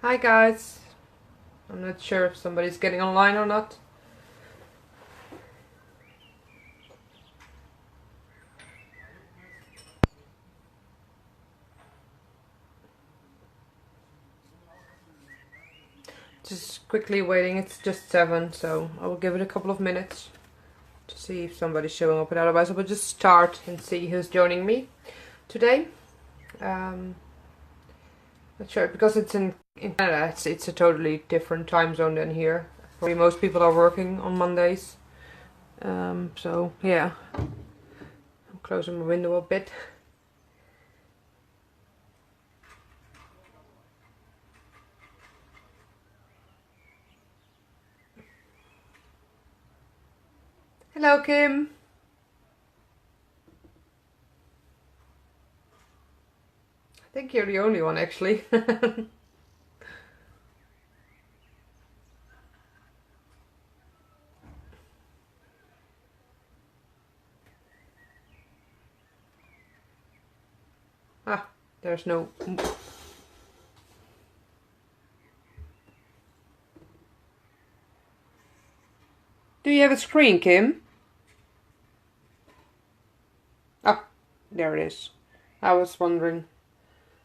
Hi guys, I'm not sure if somebody's getting online or not. Just quickly waiting, it's just 7, so I will give it a couple of minutes to see if somebody's showing up, and otherwise I will just start and see who's joining me today. Not sure, because it's in Canada, it's a totally different time zone than here. Probably most people are working on Mondays. So yeah, I'm closing my window a bit. Hello Kim! I think you're the only one actually. Ah, there's no... Do you have a screen, Kim? Ah, there it is. I was wondering.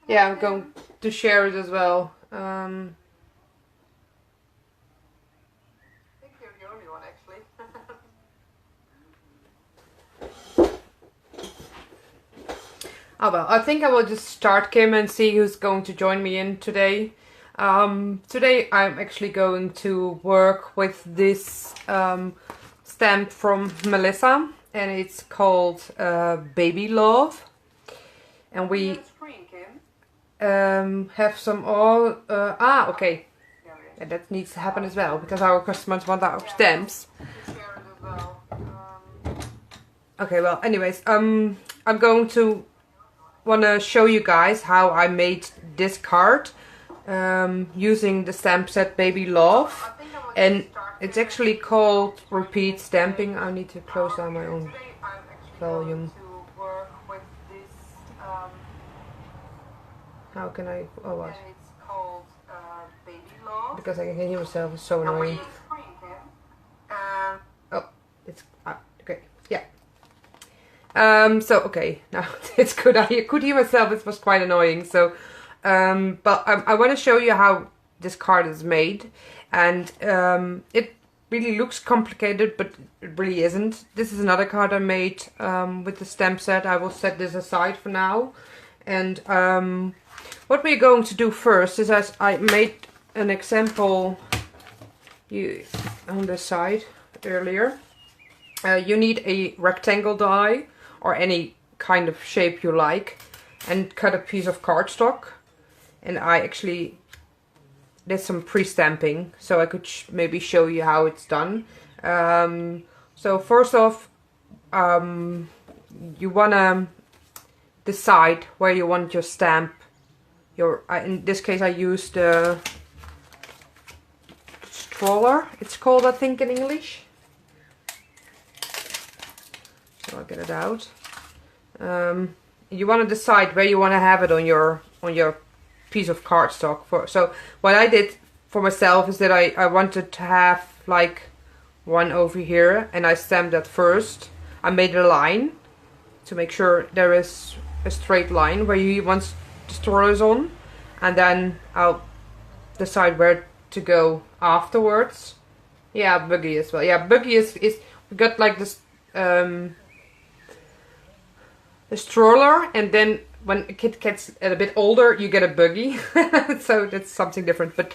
Yeah, I'm going to share it as well. I think you're the only one actually. Oh well, I think I will just start, Kim, and see who's going to join me in today. Today I'm actually going to work with this stamp from Melissa, and it's called Baby Love. And we have some all... okay. And that needs to happen as well, because our customers want our stamps. Okay, well, anyways, I'm going to want to show you guys how I made this card using the stamp set Baby Love, and it's actually called Repeat Stamping. I need to close down my own volume. How can I... oh what? Because I can hear myself, it's so annoying. Oh, it's... okay, yeah. So, okay, now it's good. I could hear myself, it was quite annoying. So, but I want to show you how this card is made. And it really looks complicated, but it really isn't. This is another card I made with the stamp set. I will set this aside for now. And what we're going to do first is, as I made an example on the side earlier, you need a rectangle die or any kind of shape you like, and cut a piece of cardstock. And I actually did some pre-stamping, so I could maybe show you how it's done. So first off, you want to decide where you want your stamp. In this case I used the stroller, it's called, I think, in English. So I'll get it out. You want to decide where you want to have it on your piece of cardstock. So what I did for myself is that I wanted to have like one over here, and I stamped that first. I made a line to make sure there is a straight line where you want the strollers on, and then I'll decide where to go afterwards. Yeah, buggy as well. Yeah, buggy is we got like this a stroller, and then when a kid gets a bit older you get a buggy. So that's something different. But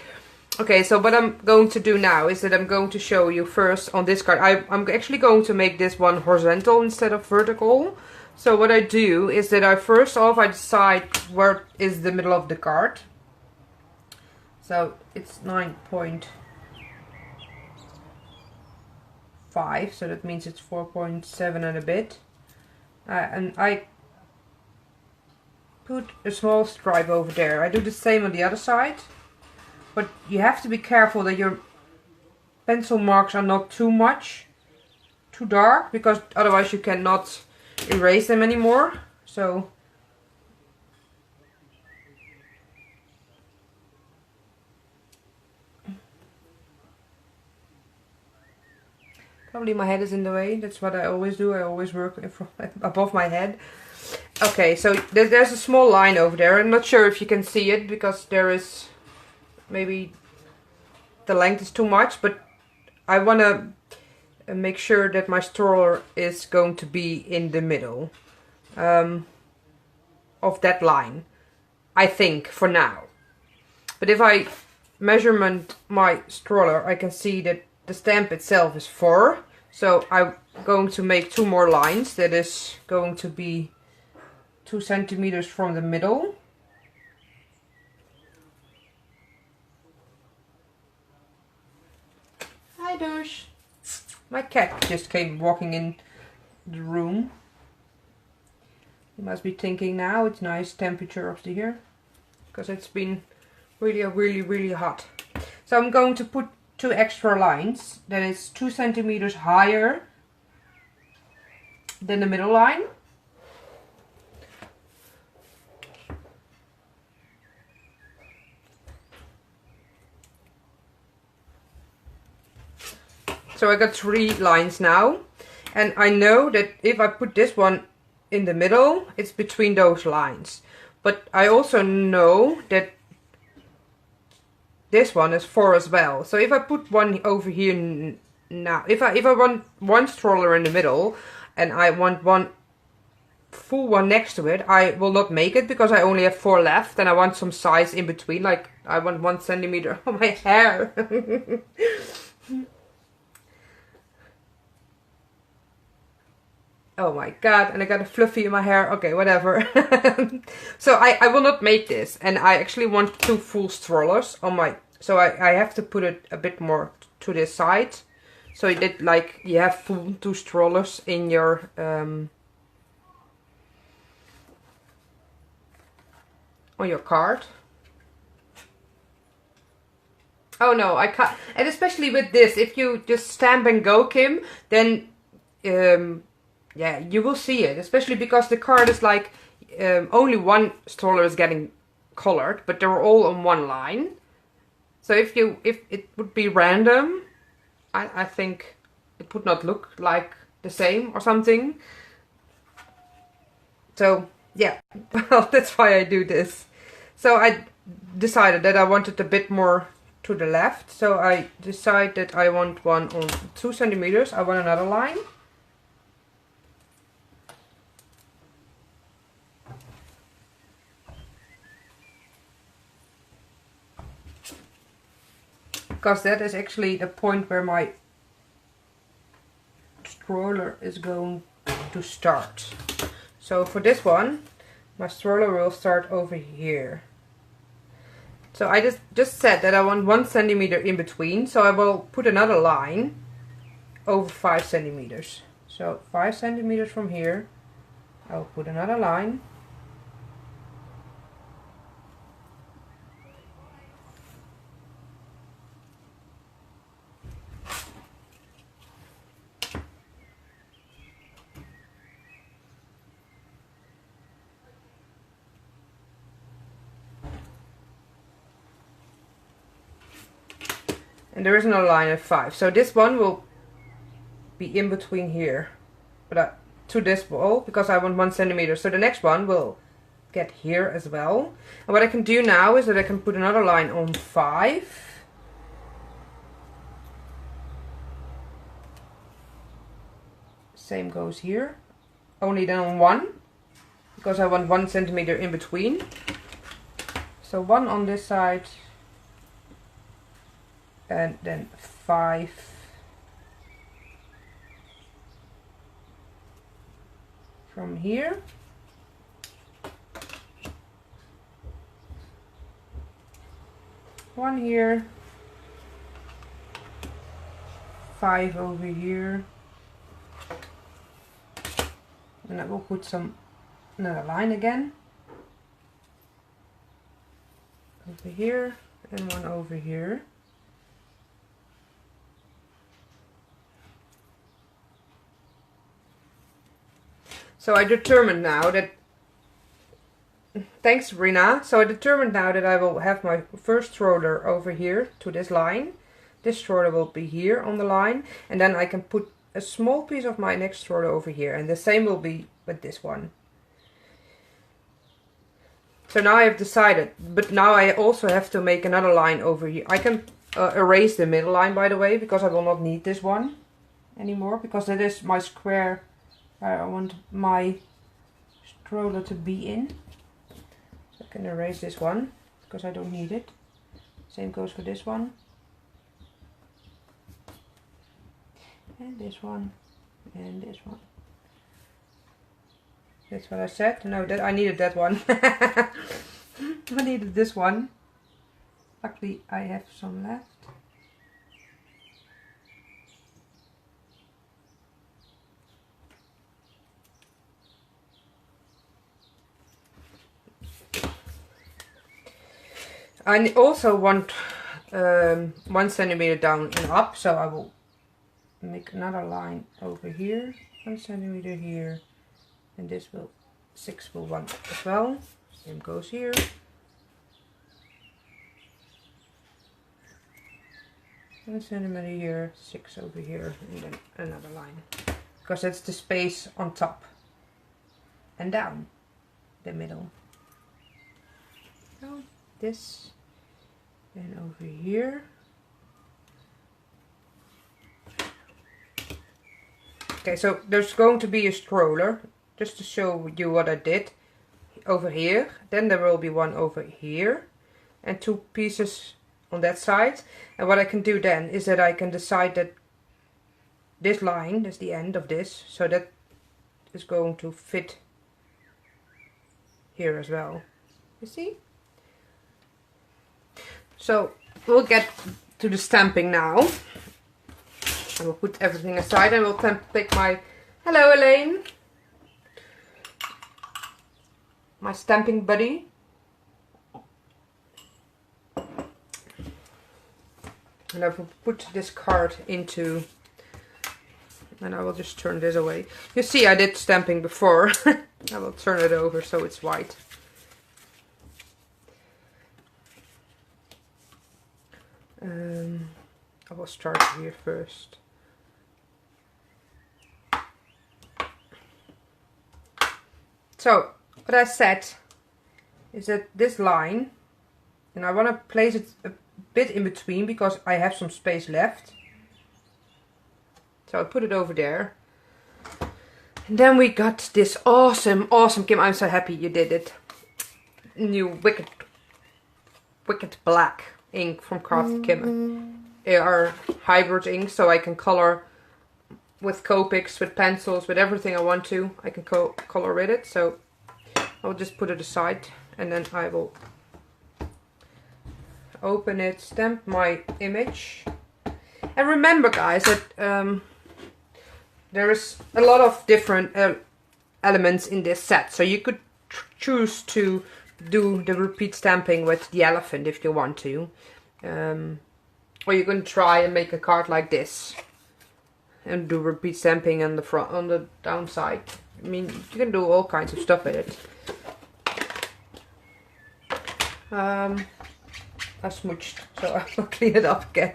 okay, so what I'm going to do now is that I'm going to show you first on this card. I'm actually going to make this one horizontal instead of vertical. So what I do is that I decide where is the middle of the card. So it's 9.5, so that means it's 4.7 and a bit. And I put a small stripe over there. I do the same on the other side, but you have to be careful that your pencil marks are not too dark, because otherwise you cannot erase them anymore. So Probably my head is in the way. That's what I always do. I always work above my head. Okay, so there's a small line over there. I'm not sure if you can see it because there is maybe the length is too much, but I want to make sure that my stroller is going to be in the middle of that line, I think, for now. But if I measurement my stroller, I can see that the stamp itself is 4. So I'm going to make 2 more lines. That is going to be 2 centimeters from the middle. Hi, Douche. My cat just came walking in the room. He must be thinking now it's nice temperature up to here, because it's been really hot. So I'm going to put 2 extra lines that is 2 centimeters higher than the middle line. So I got 3 lines now, and I know that if I put this one in the middle, it's between those lines. But I also know that this one is 4 as well. So if I put one over here now, if I want one stroller in the middle and I want one full one next to it, I will not make it because I only have 4 left, and I want some size in between. Like I want 1 centimeter on my hair. Oh my god, and I got a fluffy in my hair. Okay, whatever. So I will not make this, and I actually want 2 full strollers on my... So I have to put it a bit more to this side. So that like you have full 2 strollers in your... on your card. Oh no, I can't. And especially with this, if you just stamp and go, Kim, then... yeah, you will see it, especially because the card is like only 1 stroller is getting colored, but they're all on 1 line. So if it would be random, I think it would not look like the same or something. So yeah, well, that's why I do this. So I decided that I wanted a bit more to the left. So I decided that I want one on 2 centimeters. I want another line. Because that is actually the point where my stroller is going to start. So for this one, my stroller will start over here. So I just said that I want 1 centimeter in between, so I will put another line over 5 centimeters. So 5 centimeters from here, I'll put another line. And there is another line at 5. So this one will be in between here. But to this wall, because I want 1 centimeter. So the next one will get here as well. And what I can do now is that I can put another line on 5. Same goes here. Only then on 1. Because I want 1 centimeter in between. So 1 on this side. And then 5 from here. One here, 5 over here, and I will put another line again over here and one over here. So I determined now that, thanks Rina, so I determined now that I will have my first stroller over here to this line. This stroller will be here on the line, and then I can put a small piece of my next roller over here, and the same will be with this one. So now I have decided, but now I also have to make another line over here. I can erase the middle line, by the way, because I will not need this one anymore, because that is my square where I want my stroller to be in. I can erase this one because I don't need it. Same goes for this one. And this one. And this one. That's what I said. No, that I needed that one. I needed this one. Luckily I have some left. I also want 1 centimeter down and up, so I will make another line over here, 1 centimeter here, and this will 6 will want as well. Same goes here. One centimeter here, 6 over here, and then another line, because that's the space on top and down the middle. So this, and over here. Okay, so there's going to be a stroller, just to show you what I did over here. Then there will be one over here and 2 pieces on that side. And what I can do then is that I can decide that this line is the end of this, so that is going to fit here as well. You see? So we'll get to the stamping now. I will put everything aside and we'll pick my, hello Elaine, my stamping buddy. And I will put this card into, and I will just turn this away. You see I did stamping before. I will turn it over so it's white. I will start here first. So what I said is that this line, and I want to place it a bit in between because I have some space left. So I put it over there. And then we got this awesome Kim, I'm so happy you did it. New Wicked Black ink from Kraftin Kimmie. They are hybrid ink, so I can color with Copics, with pencils, with everything I want to. I can color with it, so I'll just put it aside and then I will open it, stamp my image. And remember guys that there is a lot of different elements in this set, so you could choose to do the repeat stamping with the elephant if you want to. Or you can try and make a card like this and do repeat stamping on the front, on the downside. I mean, you can do all kinds of stuff with it. I smooched, so I will clean it up again.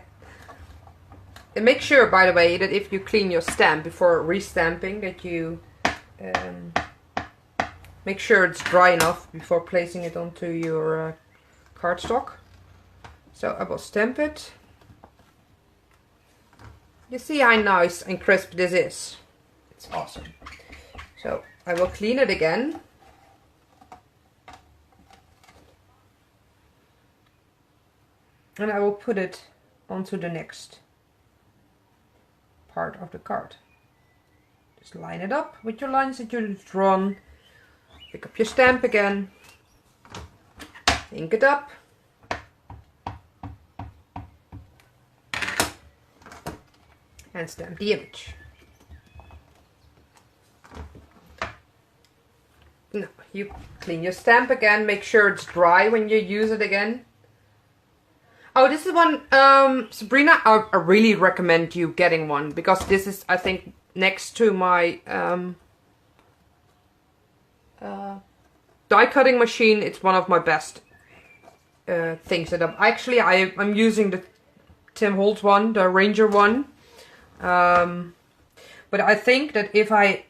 And make sure, by the way, that if you clean your stamp before restamping, that you make sure it's dry enough before placing it onto your cardstock. So I will stamp it. You see how nice and crisp this is. It's awesome. So I will clean it again. And I will put it onto the next part of the card. Just line it up with your lines that you've drawn. Pick up your stamp again. Ink it up. And stamp the image. Now you clean your stamp again, make sure it's dry when you use it again. Oh, this is one, Sabrina, I really recommend you getting one, because this is, I think, next to my die cutting machine, it's one of my best things that I'm using the Tim Holtz one, the Ranger one. But I think that if I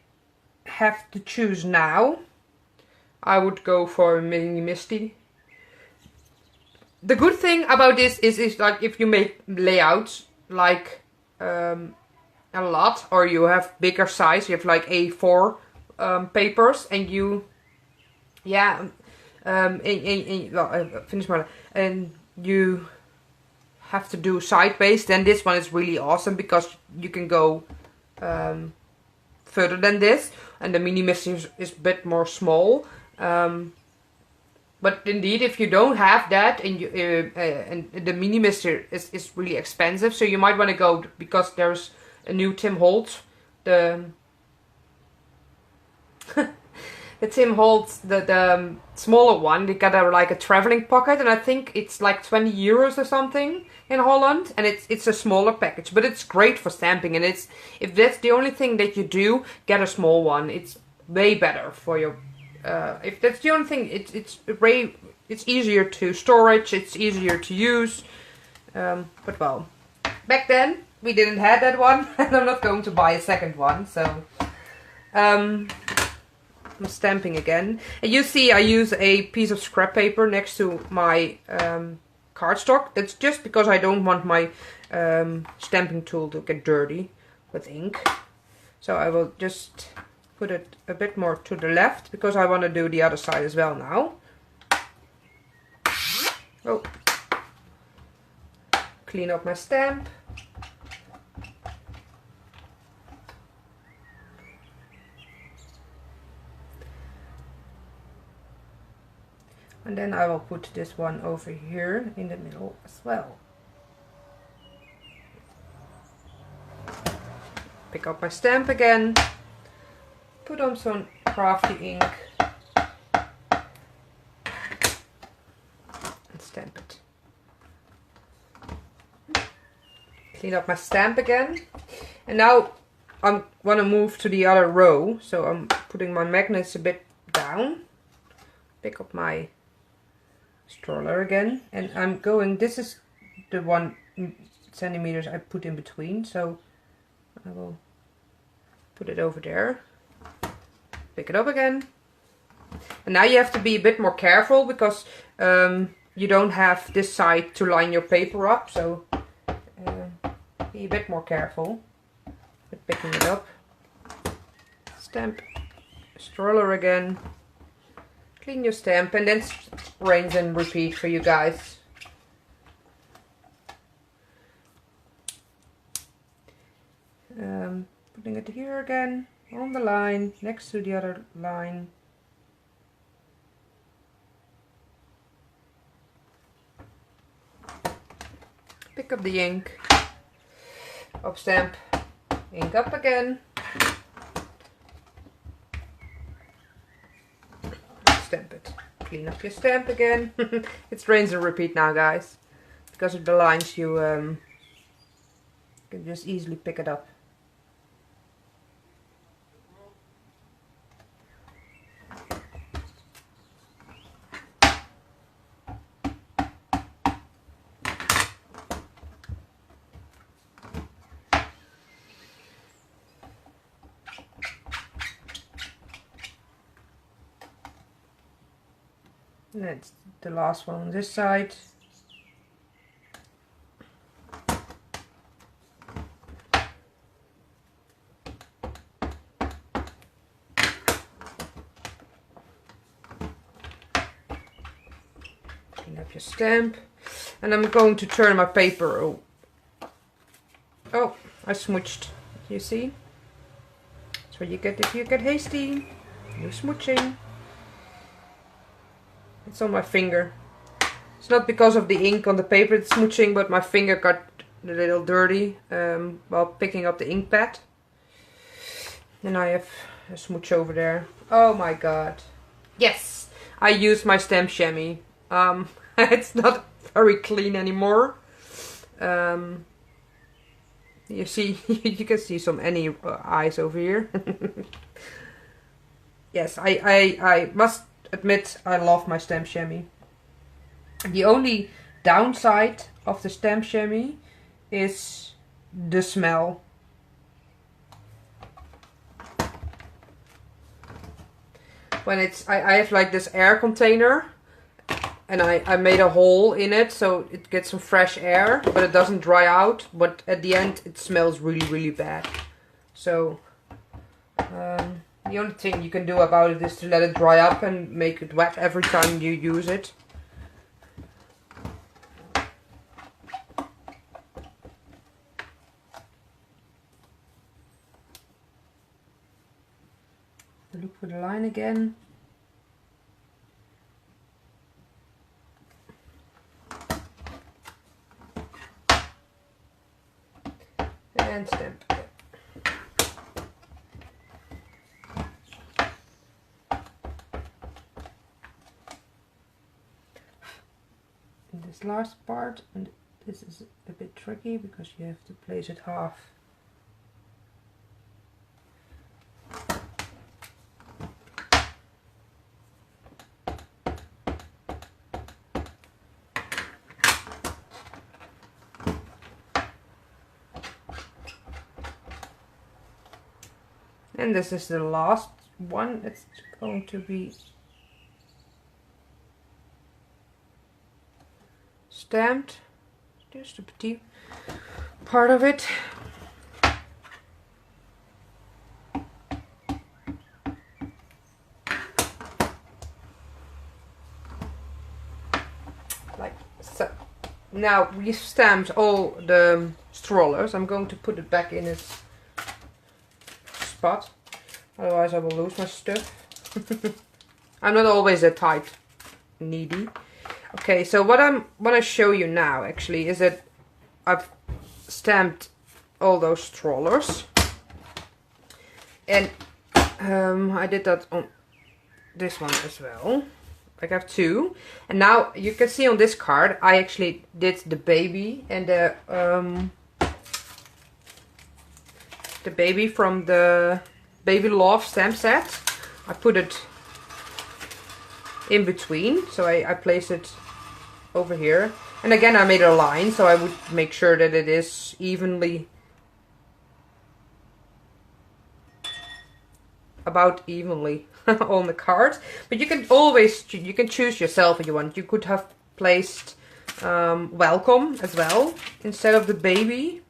have to choose now, I would go for a mini misty. The good thing about this is like if you make layouts like a lot, or you have bigger size, you have like A4 papers, and you, yeah, finish my, and you have to do side-based, then this one is really awesome because you can go further than this, and the mini misty is a bit more small. But indeed, if you don't have that, and you and the mini mister is really expensive, so you might want to go, because there's a new Tim Holtz, the Tim Holtz, the smaller one. They got like a traveling pocket, and I think it's like 20 euros or something in Holland, and it's a smaller package, but it's great for stamping. And it's, if that's the only thing that you do, get a small one. It's way better for your. If that's the only thing, it's easier to storage, it's easier to use. But well, back then we didn't have that one, and I'm not going to buy a second one. So I'm stamping again, and you see I use a piece of scrap paper next to my cardstock. That's just because I don't want my stamping tool to get dirty with ink. So I will just put it a bit more to the left, because I want to do the other side as well now. Oh, clean up my stamp. And then I will put this one over here in the middle as well. Pick up my stamp again. Put on some crafty ink and stamp it. Clean up my stamp again. And now I want to move to the other row, so I'm putting my magnets a bit down. Pick up my stroller again, and I'm going, this is the 1 centimeters I put in between, so I will put it over there. Pick it up again. And now you have to be a bit more careful, because you don't have this side to line your paper up, so be a bit more careful with picking it up. Stamp, stroller again, clean your stamp, and then rinse and repeat for you guys. Putting it here again, on the line, next to the other line. Pick up the ink, up stamp, ink up again. Stamp it. Clean up your stamp again. It's rinse and repeat now, guys. Because of the lines, you can just easily pick it up. And that's the last one on this side. Clean up your stamp. And I'm going to turn my paper. Oh, I smooched. You see? That's what you get if you get hasty. You're smooching. It's on my finger. It's not because of the ink on the paper it's smooching, but my finger got a little dirty while picking up the ink pad. And I have a smooch over there. Oh my god. Yes! I used my stamp chamois. It's not very clean anymore. You see, you can see some eyes over here. Yes, I must admit I love my stamp chamois. The only downside of the stamp chamois is the smell. when it's, I have like this air container, and I made a hole in it so it gets some fresh air, but it doesn't dry out. But at the end it smells really, really bad. So the only thing you can do about it is to let it dry up and make it wet every time you use it. Look for the line again. And stamp it. And this last part, and this is a bit tricky because you have to place it half. And this is the last one. It's going to be stamped. Just a petite part of it. Like so. Now we've stamped all the strollers. I'm going to put it back in its spot, otherwise I will lose my stuff. I'm not always that type needy. Okay, so what I'm gonna show you now actually is that I've stamped all those strollers, and I did that on this one as well. I have two, and now you can see on this card I actually did the baby and the baby from the Baby Love stamp set. I put it in between, so I place it over here, and again I made a line so I would make sure that it is about evenly on the card. But you can always choose yourself if you want. You could have placed welcome as well instead of the baby.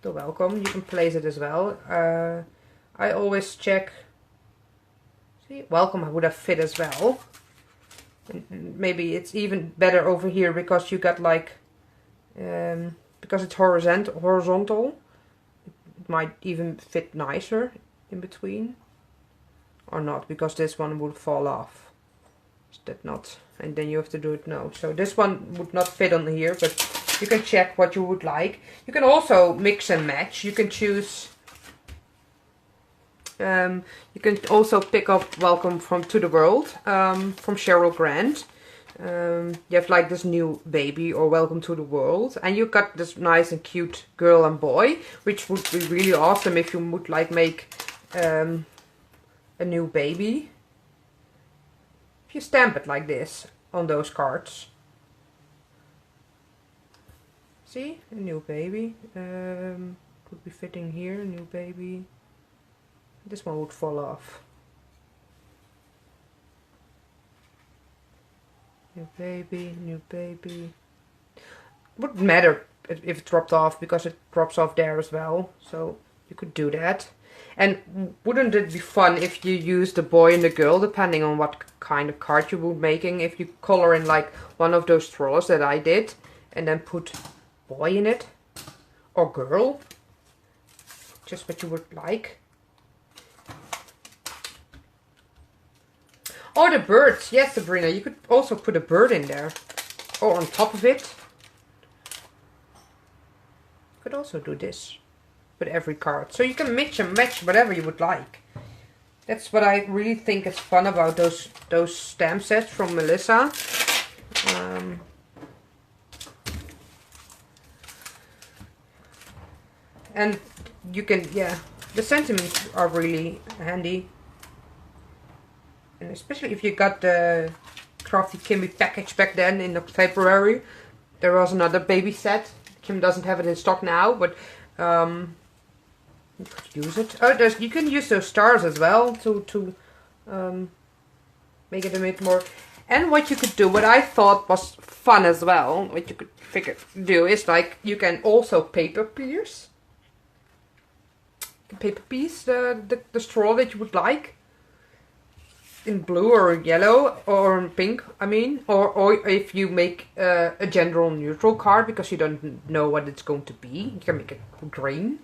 The welcome, you can place it as well. I always check. See, welcome would have fit as well. And maybe it's even better over here because you got like, because it's horizontal, it might even fit nicer in between. Or not, because this one would fall off. Is that not? And then you have to do it now. So this one would not fit on here, but you can check what you would like. You can also mix and match. You can choose. You can also pick up Welcome to the World from Cheryl Grant. You have like this new baby or Welcome to the World, and you got this nice and cute girl and boy, which would be really awesome if you would like make a new baby. If you stamp it like this on those cards. See, a new baby. Could be fitting here, a new baby. This one would fall off. New baby, new baby. Wouldn't matter if it dropped off because it drops off there as well. So you could do that. And wouldn't it be fun if you use the boy and the girl, depending on what kind of card you were making, if you color in like one of those strollers that I did, and then put boy in it, or girl, just what you would like. Or the birds, yes Sabrina, you could also put a bird in there, or on top of it. You could also do this with every card. So you can mix and match whatever you would like. That's what I really think is fun about those stamp sets from Melissa. And you can, yeah, the sentiments are really handy. And especially if you got the Kraftin Kimmie package back then in February. There was another baby set. Kim doesn't have it in stock now, but You could use it. Oh, you can use those stars as well to make it a bit more. And what you could do, what I thought was fun as well, what you could do is like you can also paper pierce. Paper piece the straw that you would like in blue or yellow or in pink, I mean, or if you make a general neutral card because you don't know what it's going to be, you can make it green.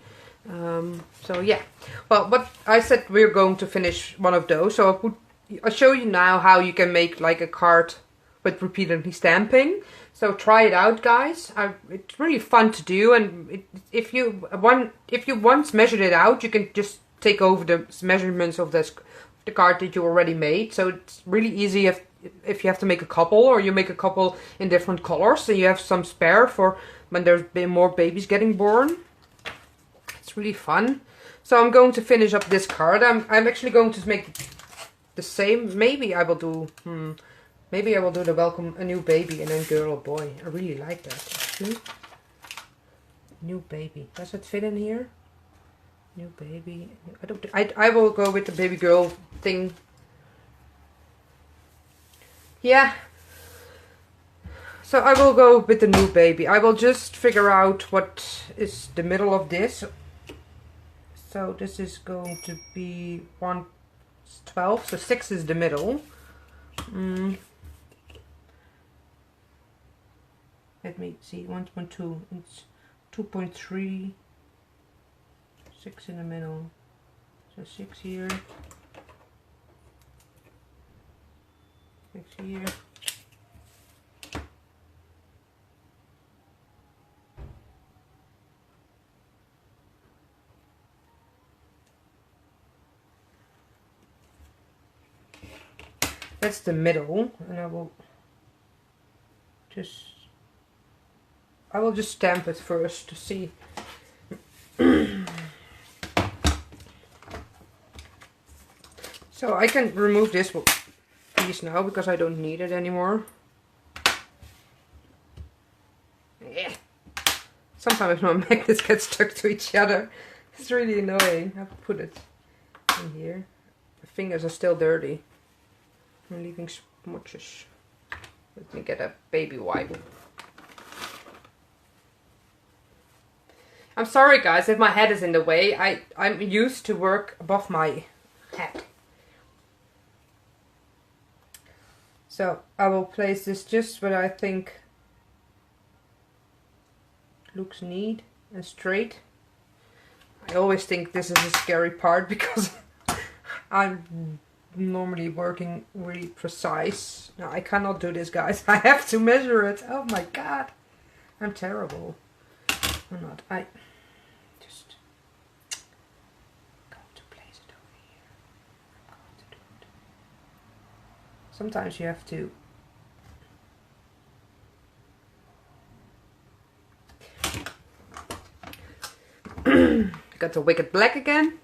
So yeah, well, but I said we're going to finish one of those, so I'll show you now how you can make like a card with repeatedly stamping. So try it out, guys. It's really fun to do, and if you once measured it out, you can just take over the measurements of the card that you already made. So it's really easy if you have to make a couple, or you make a couple in different colors, so you have some spare for when there's been more babies getting born. It's really fun. So I'm going to finish up this card. I'm actually going to make the same. Maybe I will do. Maybe I will do the welcome a new baby and then girl or boy. I really like that actually. New baby. Does it fit in here? New baby. I will go with the baby girl thing. Yeah. So I will go with the new baby. I will just figure out what is the middle of this. So this is going to be 112. So 6 is the middle. Let me see, 1.2, it's 2.3, 6 in the middle, so 6 here, 6 here, that's the middle, and I will just stamp it first to see. So I can remove this piece now because I don't need it anymore. Yeah. Sometimes my magnets get stuck to each other. It's really annoying. I have to put it in here. My fingers are still dirty. I'm leaving smudges. Let me get a baby wipe. I'm sorry guys if my head is in the way. I'm used to work above my head. So I will place this just where I think looks neat and straight. I always think this is a scary part because I'm normally working really precise. No, I cannot do this, guys. I have to measure it. Oh my god. I'm terrible. I'm not. I just going to place it over here. I'm going to do it. Sometimes you have to got the wicked black again.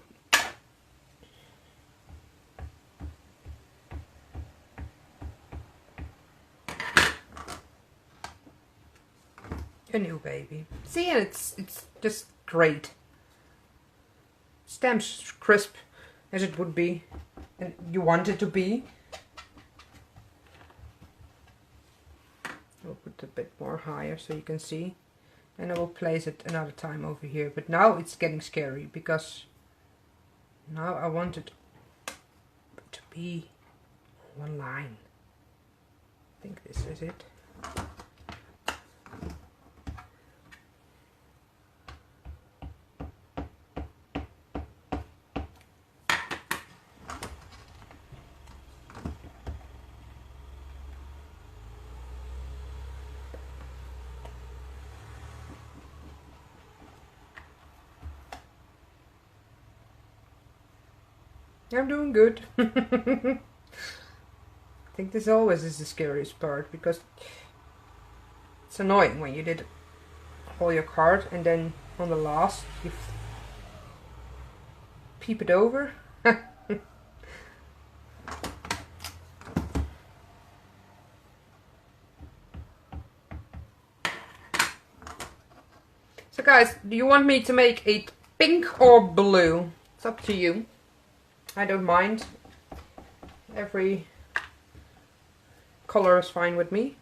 A new baby. See, and it's just great. Stamps crisp as it would be, and you want it to be. I'll put a bit more higher so you can see, and I will place it another time over here. But now it's getting scary because now I want it to be one line. I think this is it. I'm doing good. I think this always is the scariest part because it's annoying when you did all your card and then on the last you peep it over. So guys, do you want me to make a pink or blue. It's up to you. I don't mind. Every color is fine with me.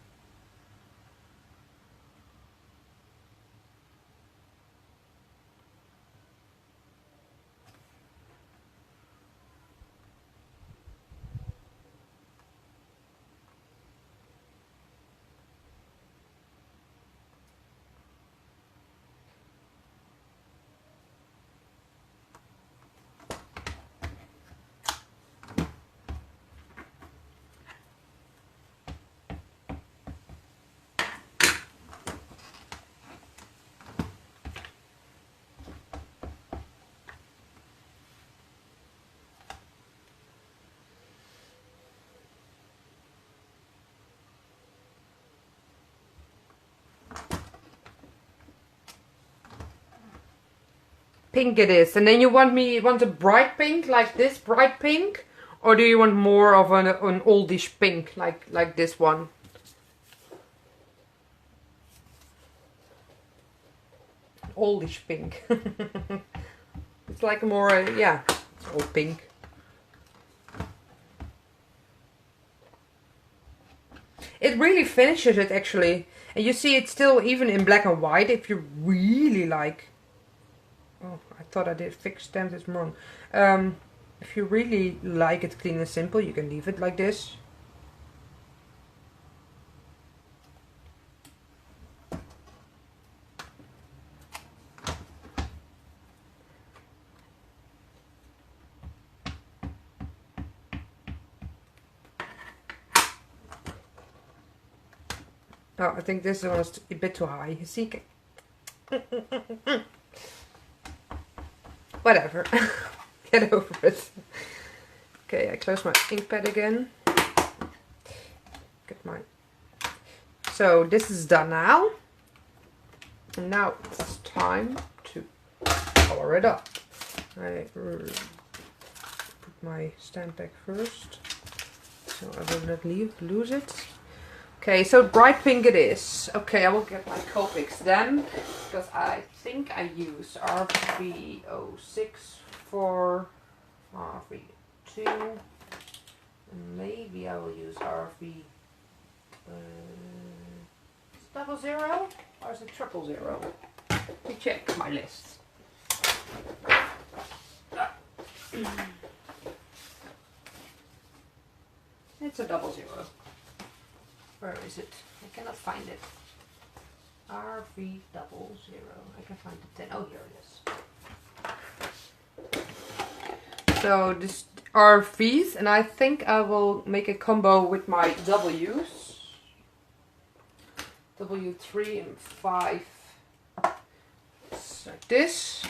Pink it is. And then you want a bright pink, like this bright pink? Or do you want more of an oldish pink, like this one? Oldish pink. It's like more, yeah, it's all pink. It really finishes it actually. And you see it's still even in black and white if you really like. Oh, I thought I did stamped this wrong. If you really like it clean and simple, you can leave it like this. Oh, I think this one is a bit too high. You see? Whatever. Get over it. Okay, I close my ink pad again. Get my. So this is done now. And now it's time to color it up. I put my stamp back first, so I will not lose it. Okay, so bright pink it is. Okay, I will get my Copics then, because I think I use RV06 for RV2, and maybe I will use RV 00 or is it 000? Let me check my list. It's a 00. Where is it? I cannot find it. RV00. I can find the 10. Oh, here it is. So this RVs, and I think I will make a combo with my W's. W3 and 5. It's like this.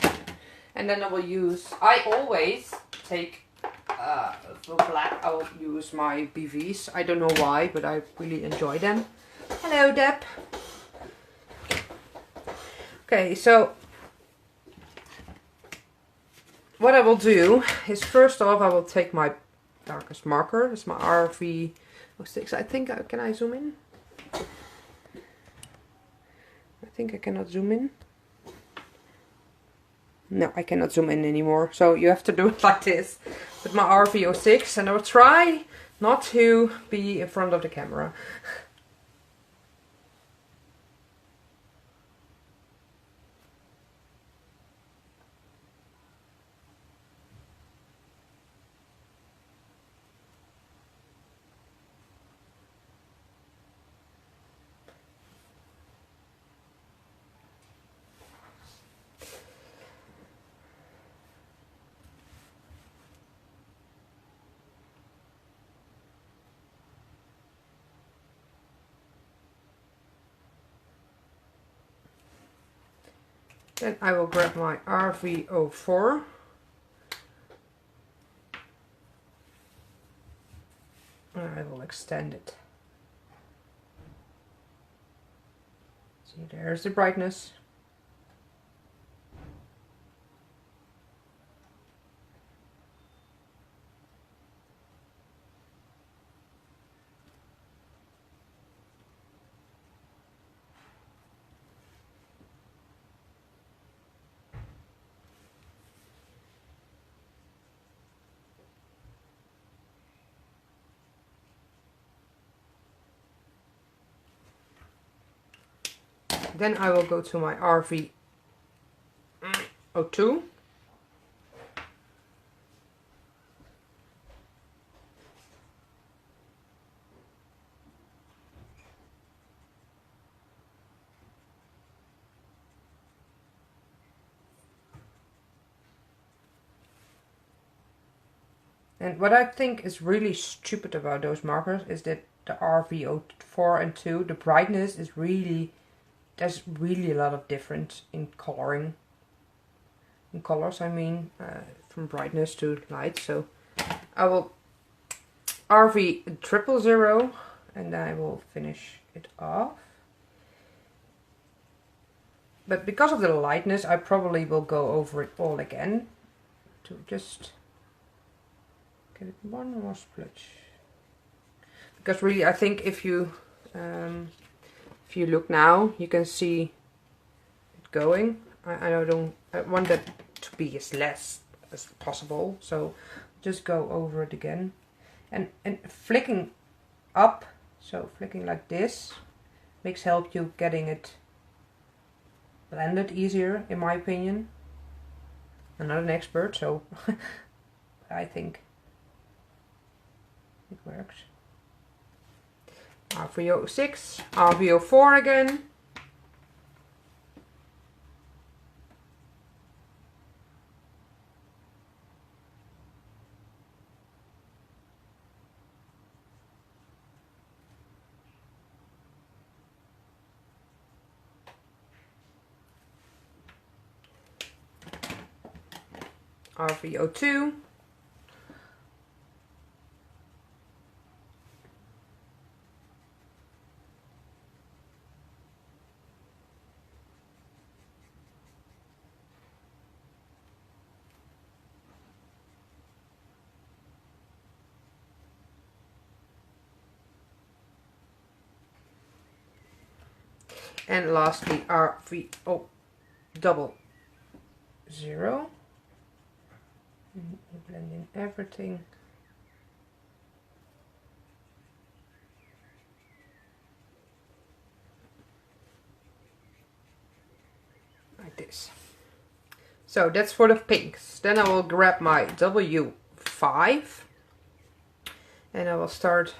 And then I will use, I always take for black, I will use my BVs. I don't know why, but I really enjoy them. Hello, Deb. Okay, so what I will do is first off, I will take my darkest marker. It's my RV06. I think, can I zoom in? I think I cannot zoom in. No, I cannot zoom in anymore. So you have to do it like this with my RV06, and I will try not to be in front of the camera. Then I will grab my RV04. And I will extend it. See, there's the brightness. Then I will go to my RV02. And what I think is really stupid about those markers is that the RV04 and 2, the brightness is really, there's really a lot of difference in coloring. In colors, I mean, from brightness to light. So I will RV000 and then I will finish it off. But because of the lightness, I probably will go over it all again to just get it one more splotch. Because really, I think if you look now, you can see it going. I want that to be as less as possible, so just go over it again, and flicking up, so flicking like this, help you getting it blended easier, in my opinion. I'm not an expert, so I think it works. RV06, RV04 again. RV02. And lastly, RV000. Blend in everything. Like this. So that's for the pinks. Then I will grab my W5 and I will start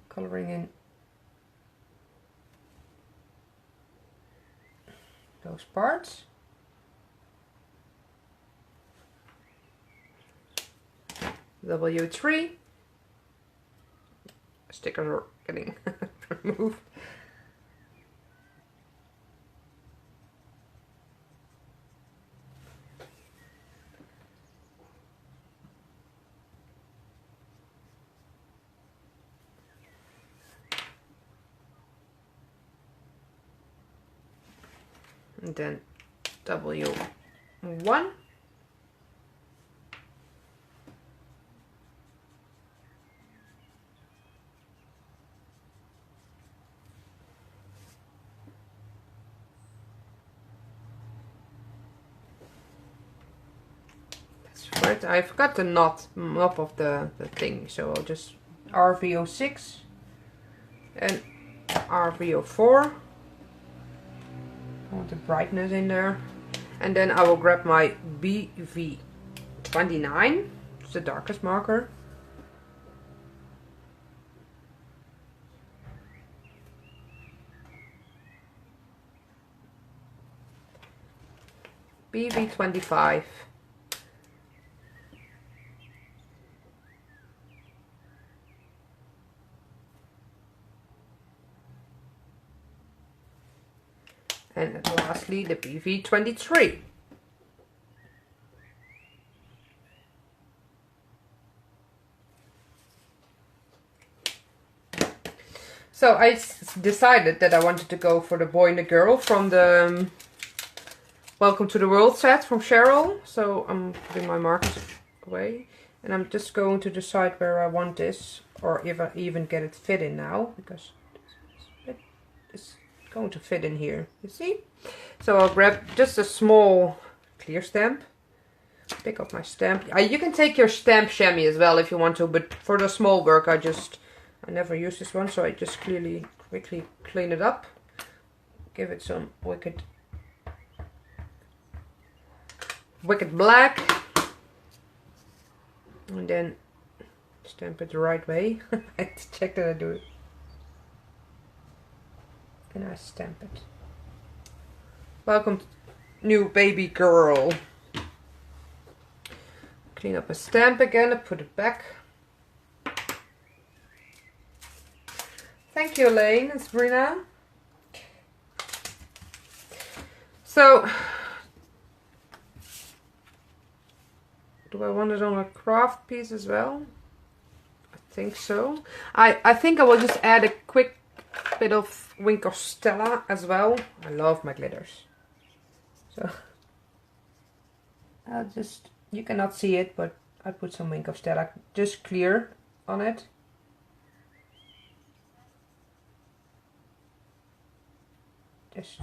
coloring in those parts. W3. Stickers are getting removed. And then W1. Right, I forgot the knob of the thing, so I'll just RV06 and RV04. I want the brightness in there. And then I will grab my BV29, it's the darkest marker. BV25. And lastly, the BV23. So I decided that I wanted to go for the boy and the girl from the Welcome to the World set from Cheryl. So I'm putting my markers away. And I'm just going to decide where I want this, or if I even get it fit in now, because it's going to fit in here, you see. So I'll grab just a small clear stamp, pick up my stamp. You can take your stamp chamois as well if you want to, but for the small work I never use this one, so I just quickly clean it up, give it some wicked black, and then stamp it the right way. I have to check that I do it. And I stamp it. Welcome, new baby girl. Clean up a stamp again and put it back. Thank you, Elaine and Sabrina. So, do I want it on a craft piece as well? I think so. I think I will just add a quick bit of Wink of Stella as well. I love my glitters. So, I'll just, you cannot see it, but I put some Wink of Stella, just clear on it. Just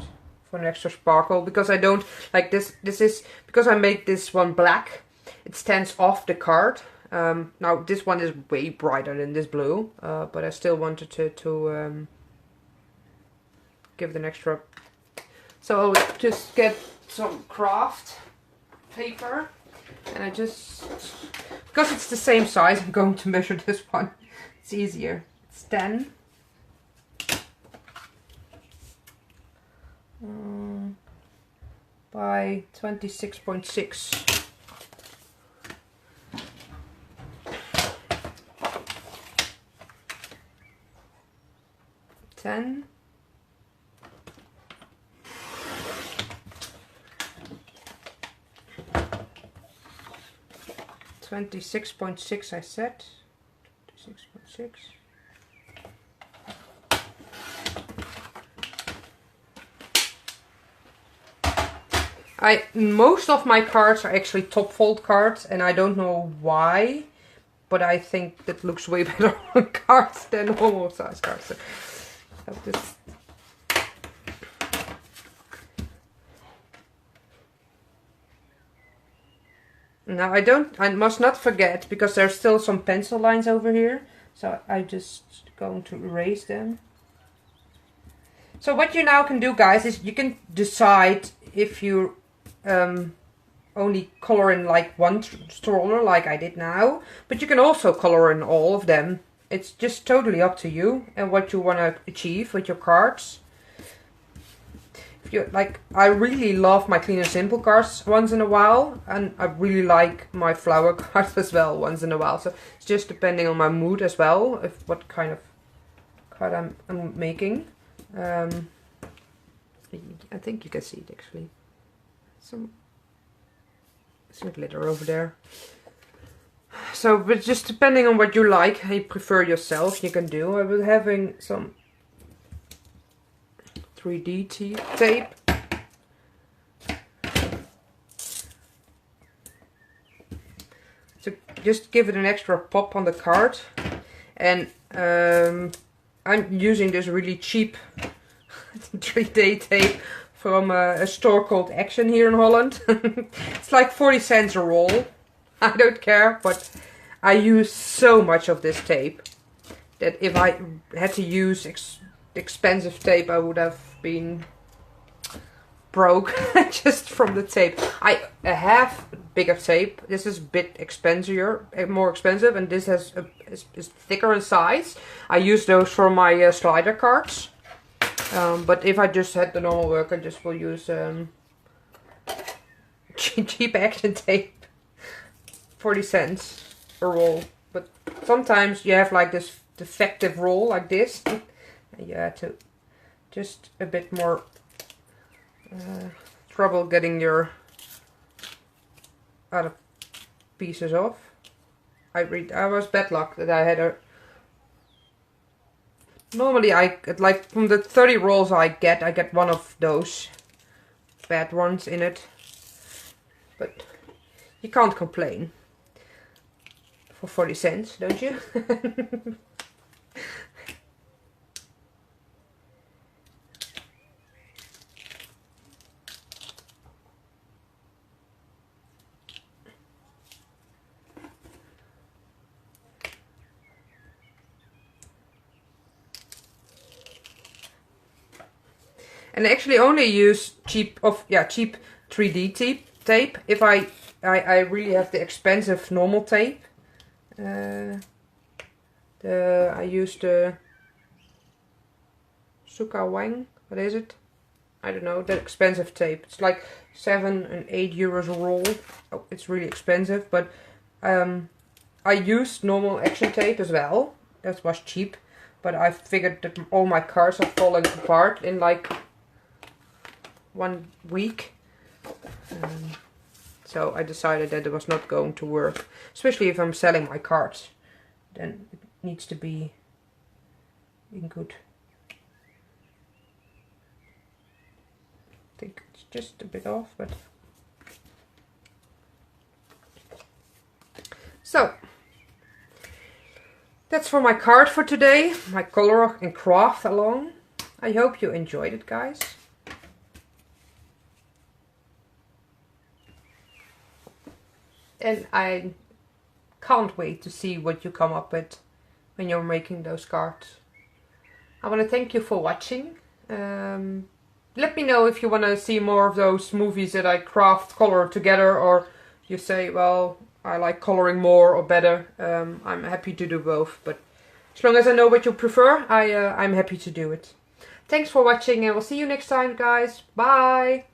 for an extra sparkle, because I don't like this. This is because I made this one black. It stands off the card. Now this one is way brighter than this blue, but I still wanted to give it an extra. So I'll just get some craft paper, and I just, because it's the same size, I'm going to measure this one. It's easier. It's 10. By 26.6. Ten. 26.6 I said. 26.6. Most of my cards are actually top fold cards, and I don't know why, but I think that looks way better on cards than normal size cards. So I have this. Now I must not forget, because there's still some pencil lines over here, so I just going to erase them. So what you now can do, guys, is you can decide if you only color in like one stroller, like I did now, but you can also color in all of them. It's just totally up to you and what you want to achieve with your cards. If you like, I really love my clean and simple cards once in a while, and I really like my flower cards as well once in a while. So it's just depending on my mood as well, if what kind of card I'm making. I think you can see it actually. Some glitter over there. So, but just depending on what you like, how you prefer yourself, you can do. I was having some 3D tape. To just give it an extra pop on the card. And I'm using this really cheap 3D tape from a store called Action here in Holland. It's like 40 cents a roll. I don't care, but I use so much of this tape that if I had to use expensive tape, I would have been broke just from the tape. I have bigger tape. This is a bit more expensive, and this is thicker in size. I use those for my slider cards. But if I just had the normal work, I just will use cheap Action tape. 40 cents a roll. But sometimes you have like this defective roll like this, and you have to just a bit more trouble getting your other pieces off. I was bad luck that I had a. Normally I get like from the 30 rolls I get one of those bad ones in it, but you can't complain for 40 cents, don't you? And I actually only use cheap 3D tape if I really have the expensive normal tape. I use the Suka Wang, what is it? I don't know, the expensive tape. It's like 7 and 8 euros a roll. Oh, it's really expensive, but I used normal action tape as well. That was cheap, but I figured that all my cards are falling apart in like 1 week. So I decided that it was not going to work, especially if I'm selling my cards. Then it needs to be in good. I think it's just a bit off, but so that's for my card for today, my color and craft along. I hope you enjoyed it, guys. And I can't wait to see what you come up with when you're making those cards. I want to thank you for watching. Let me know if you want to see more of those movies that I craft color together, or you say, well, I like coloring more or better. I'm happy to do both, but as long as I know what you prefer, I'm happy to do it. Thanks for watching, and we'll see you next time, guys. Bye!